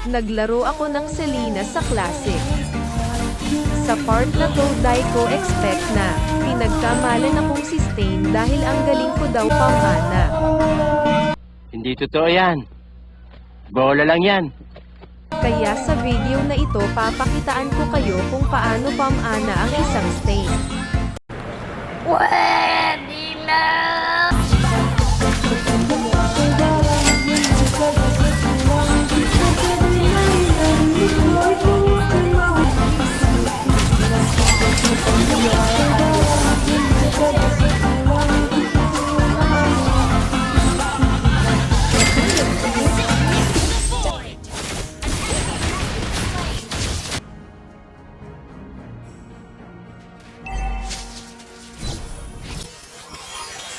Naglaro ako ng Selena sa Classic. Sa part na to, Daiko expect na pinagkamalan akong si Stain dahil ang galing ko daw pamana. Hindi totoo yan. Bola lang yan. Kaya sa video na ito papakitaan ko kayo kung paano pamana ang isang Stain. Pwede na!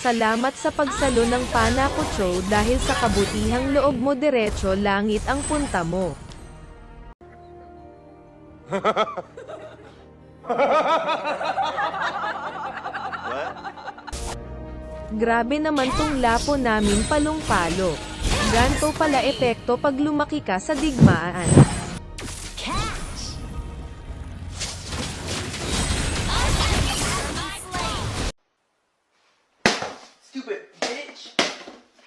Salamat sa pagsalo ng pana ko, Cho, dahil sa kabutihang loob mo diretso langit ang punta mo. Grabe naman tong lapo namin palong-palo. Ganto pala epekto pag lumaki ka sa digmaan. Stupid bitch!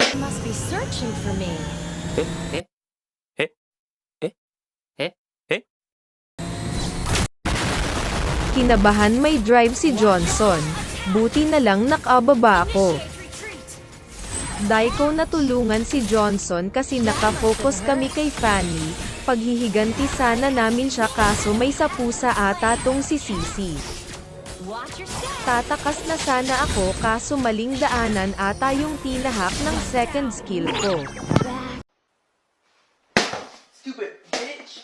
You must be searching for me. Kinabahan may drive si Johnson. Buti na lang nakababa ako. Daiko natulungan si Johnson kasi nakafocus kami kay Fanny. Paghihiganti sana namin siya kaso may sapusa ata tong si Sisi. Tatakas na sana ako kaso maling daanan ata yung tinahak ng second skill ko. Stupid bitch!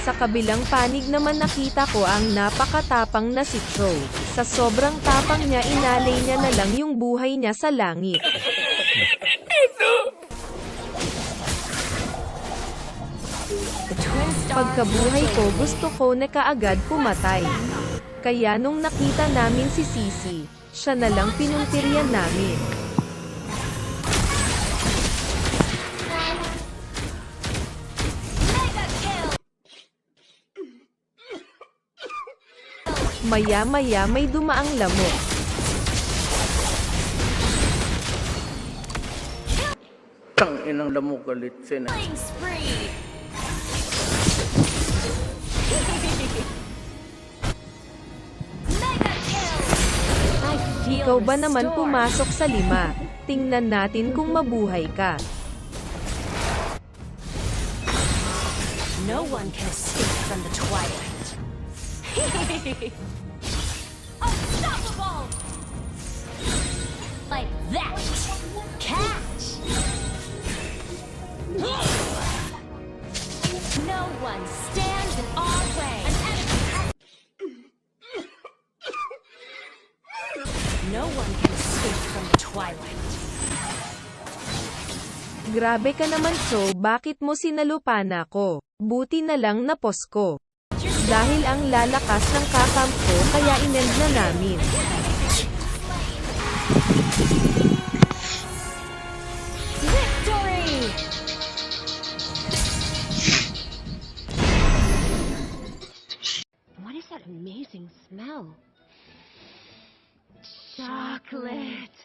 Sa kabilang panig naman nakita ko ang napakatapang na si Cho. Sa sobrang tapang niya inalay niya na lang yung buhay niya sa langit. Pagkabuhay ko gusto ko na kaagad pumatay. Kaya nung nakita namin si Sisi, siya na lang pinuntiryan namin. Maya-maya may dumaang lamok. Tang inang lamok galit sina. Ikaw ba naman pumasok sa 5? Tingnan natin kung mabuhay ka. No one can escape from the twilight. Unstoppable! Like that! Catch! No one stands in our way! No one can escape from the twilight. Grabe ka naman, Cho, bakit mo sinalupan ako? Buti na lang napos ko. Dahil ang lalakas ng kakamp ko kaya inend na namin. Victory! What is that amazing smell? Chocolate!